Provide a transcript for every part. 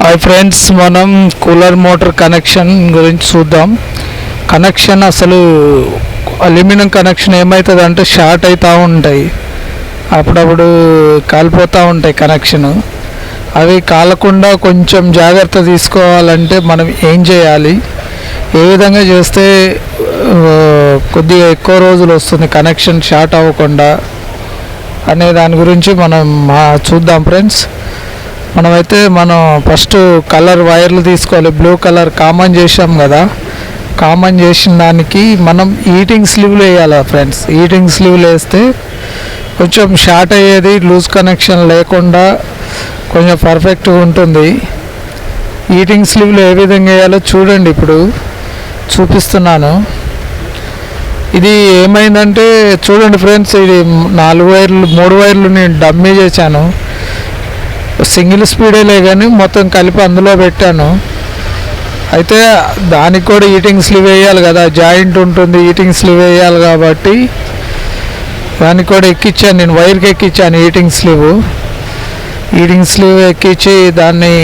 Hi friends, మనం cooler motor connection గురించి చూద్దాం. కనెక్షన్ అసలు అల్యూమినియం కనెక్షన్ ఏమవుతుందంటే షార్ట్ అవుతూ ఉంటాయి, అప్పుడప్పుడు కాలిపోతూ ఉంటాయి కనెక్షను. అవి కాలకుండా కొంచెం జాగ్రత్త తీసుకోవాలంటే మనం ఏం చేయాలి, ఏ విధంగా చేస్తే కొద్దిగా ఎక్కువ రోజులు వస్తుంది కనెక్షన్ షార్ట్ అవ్వకుండా అనే దాని గురించి మనం చూద్దాం ఫ్రెండ్స్. మనం ఫస్ట్ కలర్ వైర్లు తీసుకోవాలి. బ్లూ కలర్ కామన్ చేసాం కదా, కామన్ చేసిన దానికి మనం హీటింగ్ స్లీవ్లు వేయాలి ఫ్రెండ్స్. హీటింగ్ స్లీవ్లు వేస్తే కొంచెం షార్ట్ అయ్యేది, లూజ్ కనెక్షన్ లేకుండా కొంచెం పర్ఫెక్ట్గా ఉంటుంది. హీటింగ్ స్లీవ్లు ఏ విధంగా వేయాలో చూడండి, ఇప్పుడు చూపిస్తున్నాను. ఇది ఏమైందంటే చూడండి ఫ్రెండ్స్, ఇది 3 వైర్లు నేను డమ్మీ చేశాను. సింగిల్ స్పీడేలే కానీ మొత్తం కలిపి అందులో పెట్టాను. అయితే దానికి కూడా హీటింగ్ స్లీవ్ వేయాలి కదా, జాయింట్ ఉంటుంది, హీటింగ్ స్లీవ్ వేయాలి కాబట్టి దానికి కూడా ఎక్కించాను నేను, వైర్కి ఎక్కించాను హీటింగ్ స్లీవ్ ఎక్కించి దాన్ని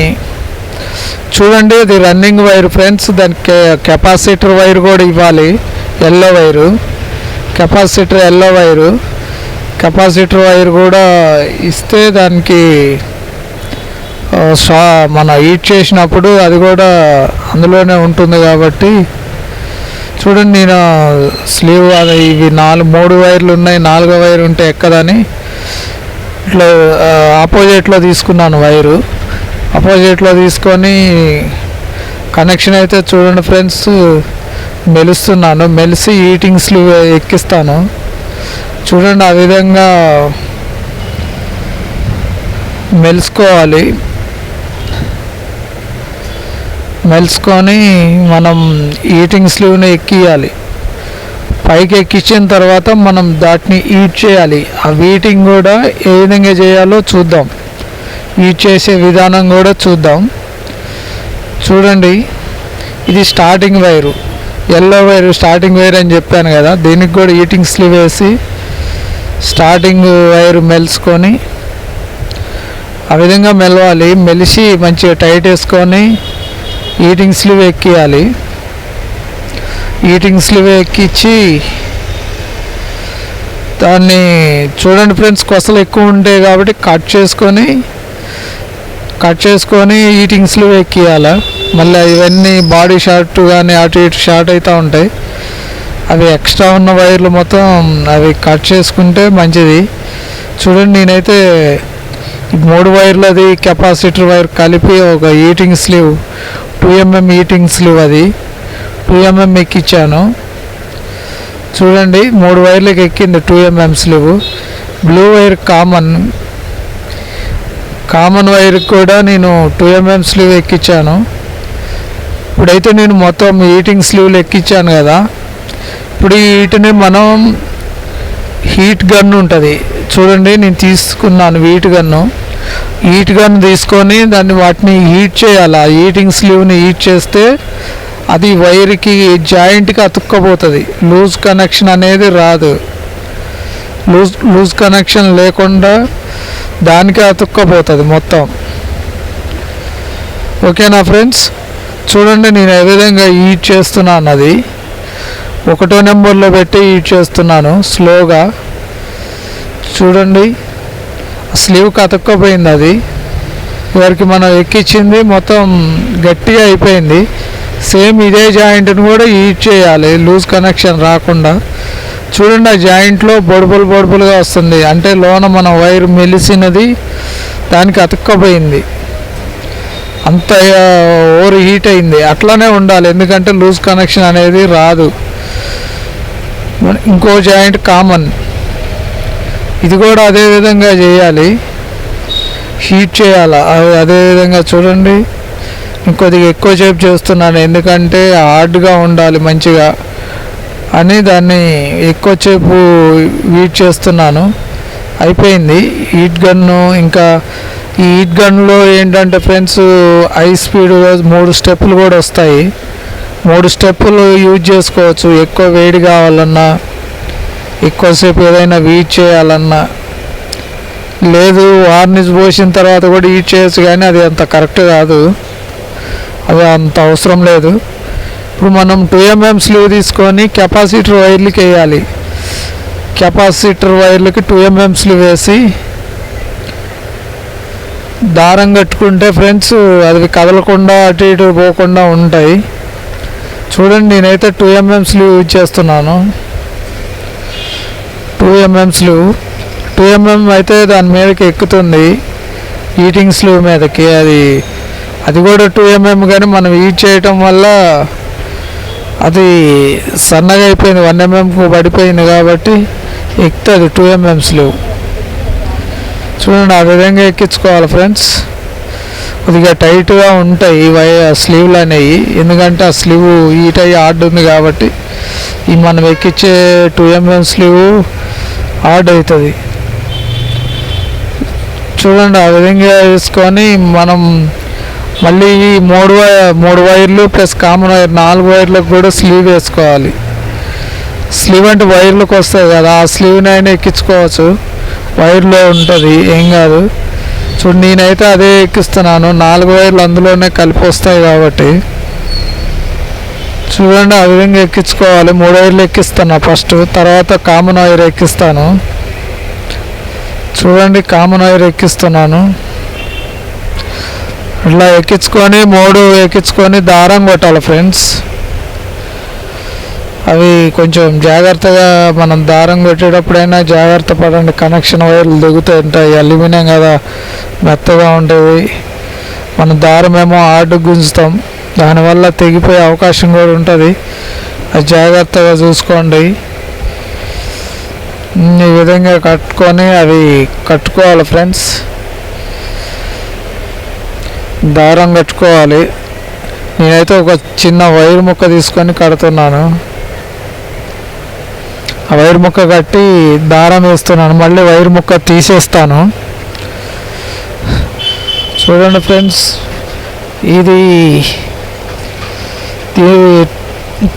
చూడండి. అది రన్నింగ్ వైర్ ఫ్రెండ్స్, దానికి కెపాసిటర్ వైర్ కూడా ఇవ్వాలి. ఎల్లో వైరు కెపాసిటర్ వైర్ కూడా ఇస్తే దానికి మన హీట్ చేసినప్పుడు అది కూడా అందులోనే ఉంటుంది కాబట్టి చూడండి. నేను స్లీవ్ అది ఇవి 3 వైర్లు ఉన్నాయి, 4వ వైర్ ఉంటే ఎక్కదని ఇట్లా ఆపోజిట్లో తీసుకున్నాను. ఆపోజిట్లో తీసుకొని కనెక్షన్ అయితే చూడండి ఫ్రెండ్స్, మెలిసి హీటింగ్ స్లీవ్ ఎక్కిస్తాను. చూడండి, ఆ విధంగా మెలుసుకొని మనం హీటింగ్ స్లీవ్ని ఎక్కియాలి. పైకి ఎక్కించిన తర్వాత మనం దాటిని హీట్ చేయాలి. ఆ హీటింగ్ కూడా ఏ విధంగా చేయాలో చూద్దాం, హీట్ చేసే విధానం కూడా చూద్దాం. చూడండి, ఇది starting wire, yellow wire starting wire అని చెప్పాను కదా, దీనికి కూడా హీటింగ్ స్లీవ్ వేసి స్టార్టింగ్ వైరు మెలుసుకొని ఆ విధంగా మెలవాలి. మెలిసి మంచిగా టైట్ వేసుకొని హీటింగ్ స్లీవ్ ఎక్కియాలి. హీటింగ్ స్లీవ్ ఎక్కించి దాన్ని చూడండి ఫ్రెండ్స్, కొసలు ఎక్కువ ఉంటాయి కాబట్టి కట్ చేసుకొని హీటింగ్ స్లీవ్ ఎక్కియాలి. మళ్ళీ ఇవన్నీ బాడీ షార్ట్ కానీ అటు ఇటు షార్ట్ అవుతూ ఉంటాయి. అవి ఎక్స్ట్రా ఉన్న వైర్లు మొత్తం అవి కట్ చేసుకుంటే మంచిది. చూడండి, నేనైతే 3 వైర్లు అది కెపాసిటర్ వైర్ కలిపి ఒక heating slew 2mm heating slew అది 2mm ఎక్కించాను. చూడండి, 3 వైర్లకు ఎక్కింది 2mm sleeve. Blue wire common వైర్కి కూడా నేను 2mm స్లీవ్ ఎక్కించాను. ఇప్పుడైతే నేను మొత్తం హీటింగ్ స్లీవ్లు ఎక్కించాను కదా, ఇప్పుడు వీటిని మనం హీట్ గన్ ఉంటుంది చూడండి, నేను తీసుకున్నాను హీట్ గన్ తీసుకొని వాటిని హీట్ చేయాలి. ఆ హీటింగ్ స్లీవ్ని హీట్ చేస్తే అది వైర్కి జాయింట్కి అతుక్కపోతుంది, లూజ్ కనెక్షన్ అనేది రాదు. లూజ్ కనెక్షన్ లేకుండా దానికి అతుక్కపోతుంది మొత్తం. ఓకేనా ఫ్రెండ్స్, చూడండి నేను ఏ విధంగా హీట్ చేస్తున్నాను. అది 1వ నెంబర్లో పెట్టి హీట్ చేస్తున్నాను స్లోగా. చూడండి, స్లీవ్కి అతుక్కపోయింది. అది వారికి మనం ఎక్కించింది మొత్తం గట్టిగా అయిపోయింది. సేమ్ ఇదే జాయింట్ని కూడా హీట్ చేయాలి లూజ్ కనెక్షన్ రాకుండా. చూడండి, ఆ జాయింట్లో బొడుపులుగా వస్తుంది, అంటే లోన మన వైర్ మెలిసినది దానికి అతుక్కపోయింది, అంత ఓవర్ హీట్ అయింది. అట్లానే ఉండాలి, ఎందుకంటే లూజ్ కనెక్షన్ అనేది రాదు. ఇంకో జాయింట్ కామన్, ఇది కూడా అదే విధంగా చేయాలి, హీట్ చేయాలి అదే విధంగా. చూడండి, ఇంకొద్దిగా ఎక్కువ సేపు చేస్తున్నాను, ఎందుకంటే హార్డ్గా ఉండాలి మంచిగా అని దాన్ని ఎక్కువ సేపు హీట్ చేస్తున్నాను. అయిపోయింది హీట్ గన్ను. ఇంకా ఈ హీట్ గన్లో ఏంటంటే ఫ్రెండ్స్, హై స్పీడ్ 3 స్టెప్పులు కూడా వస్తాయి. 3 స్టెప్పులు యూజ్ చేసుకోవచ్చు. ఎక్కువ వేడి కావాలన్నా, ఎక్కువసేపు ఏదైనా హీట్ చేయాలన్నా, లేదు వార్నిష్ పోసిన తర్వాత కూడా హీట్ చేయొచ్చు, కానీ అది అంత కరెక్ట్ కాదు. అవి అంత అవసరం లేదు. ఇప్పుడు మనం 2mm స్లీవ్ తీసుకొని కెపాసిటర్ వైర్లకి వేయాలి. కెపాసిటర్ వైర్లకి 2mm స్లీవ్ వేసి దారం కట్టుకుంటే ఫ్రెండ్స్ అది కదలకుండా అటు ఇటు పోకుండా ఉంటాయి. చూడండి, నేనైతే 2mm స్లీవ్ యూజ్ చేస్తున్నాను. 2mm స్లీవ్ 2mm అయితే దాని మీదకి ఎక్కుతుంది, హీటింగ్ స్లీవ్ మీదకి. అది కూడా 2mm, కానీ మనం హీట్ చేయటం వల్ల అది సన్నగా అయిపోయింది, 1mmకు పడిపోయింది కాబట్టి ఎక్కుతుంది 2mm స్లీవ్. చూడండి, ఆ విధంగా ఎక్కించుకోవాలి ఫ్రెండ్స్. కొద్దిగా టైట్గా ఉంటాయి స్లీవ్లు అనేవి, ఎందుకంటే ఆ స్లీవ్ హీట్ అయ్యి హార్డ్ ఉంది కాబట్టి ఈ మనం ఎక్కించే 2mm స్లీవ్ హార్డ్ అవుతుంది. చూడండి, ఆ విధంగా వేసుకొని మనం మళ్ళీ ఈ మూడు వైర్లు ప్లస్ కామన్ వైర్ 4 వైర్లకు కూడా స్లీవ్ వేసుకోవాలి. స్లీవ్ అంటే వైర్లకు వస్తాయి కదా, ఆ స్లీవ్ని అయినా ఎక్కించుకోవచ్చు, వైర్లో ఉంటుంది, ఏం కాదు. చూడు, నేనైతే అదే ఎక్కిస్తున్నాను, 4 వైర్లు అందులోనే కలిపి వస్తాయి కాబట్టి. చూడండి, ఆ విధంగా ఎక్కించుకోవాలి. 3 వైర్లు ఎక్కిస్తాను ఫస్ట్, తర్వాత కామన్ వైర్ ఎక్కిస్తాను. చూడండి, కామన్ వైర్ ఎక్కిస్తున్నాను. ఇట్లా ఎక్కించుకొని 3 ఎక్కించుకొని దారం కొట్టాలి ఫ్రెండ్స్. అవి కొంచెం జాగ్రత్తగా మనం దారం కొట్టేటప్పుడైనా జాగ్రత్త పడండి, కనెక్షన్ వైర్లు దిగుతూ ఉంటాయి. అల్యూమినియం కదా, మెత్తగా ఉంటుంది. మన దారం ఏమో హార్డ్ గుంజుతాం, దానివల్ల తెగిపోయే అవకాశం కూడా ఉంటుంది. అది జాగ్రత్తగా చూసుకోండి. ఈ విధంగా కట్టుకొని అవి కట్టుకోవాలి ఫ్రెండ్స్, దారం కట్టుకోవాలి. నేనైతే ఒక చిన్న వైర్ ముక్క తీసుకొని కడుతున్నాను. ఆ వైర్ ముక్క కట్టి దారం వేస్తున్నాను, మళ్ళీ వైర్ ముక్క తీసేస్తాను. చూడండి ఫ్రెండ్స్, ఇది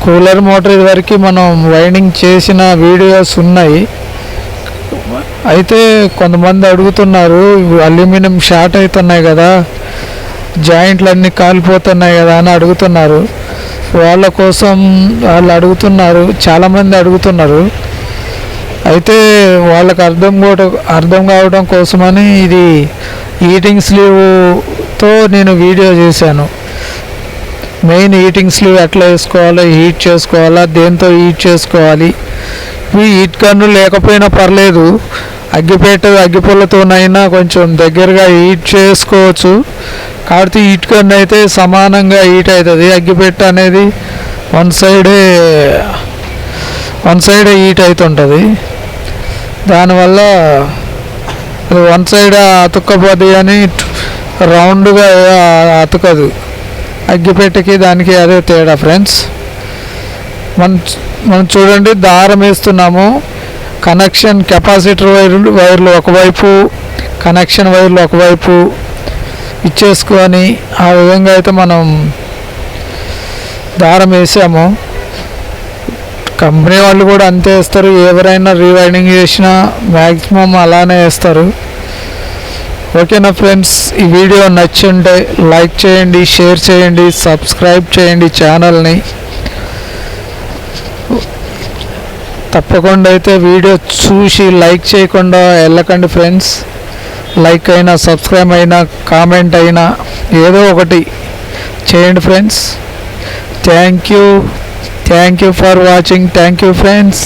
కూలర్ మోటార్ ఇదివరకు మనం వైండింగ్ చేసిన వీడియోస్ ఉన్నాయి. అయితే కొంతమంది అడుగుతున్నారు, అల్యూమినియం షార్ట్ అవుతున్నాయి కదా, జాయింట్లు అన్నీ కాలిపోతున్నాయి కదా అని అడుగుతున్నారు. వాళ్ళ కోసం వాళ్ళు అడుగుతున్నారు, చాలామంది అడుగుతున్నారు. అయితే వాళ్ళకి అర్థం కావడం కోసమని ఇది హీటింగ్ స్లీవ్తో నేను వీడియో చేశాను. మెయిన్ హీటింగ్ స్లీవ్ ఎట్లా వేసుకోవాలో, హీట్ చేసుకోవాలా, దేంతో హీట్ చేసుకోవాలి. ఇవి హీట్ గన్ను లేకపోయినా పర్లేదు, అగ్గిపుల్లతోనైనా కొంచెం దగ్గరగా హీట్ చేసుకోవచ్చు. కాబట్టి హీట్ గన్ అయితే సమానంగా హీట్ అవుతుంది. అగ్గిపెట్ట అనేది వన్ సైడే హీట్ అవుతుంటుంది. దానివల్ల అది వన్ సైడ్ అతుక్కపోద్ది కానీ రౌండ్గా అతుకదు. అగ్గిపెట్టెకి దానికి అదే తేడా ఫ్రెండ్స్. మనం చూడండి, దారం వేస్తున్నాము. కనెక్షన్ కెపాసిటర్ వైర్లు ఒకవైపు, కనెక్షన్ వైర్లు ఒకవైపు ఇచ్చేసుకొని ఆ విధంగా అయితే మనం దారం వేసాము. కంపెనీ వాళ్ళు కూడా అంతే వేస్తారు, ఎవరైనా రీవైండింగ్ చేసినా మ్యాక్సిమం అలానే వేస్తారు. ఓకేనా ఫ్రెండ్స్, ఈ వీడియో నచ్చుంటే లైక్ చేయండి, షేర్ చేయండి, సబ్స్క్రైబ్ చేయండి ఛానల్ని. తప్పకుండా అయితే వీడియో చూసి లైక్ చేయకుండా వెళ్ళకండి ఫ్రెండ్స్. లైక్ అయినా, సబ్స్క్రైబ్ అయినా, కామెంట్ అయినా ఏదో ఒకటి చేయండి friends. Thank you for watching. Thank you friends.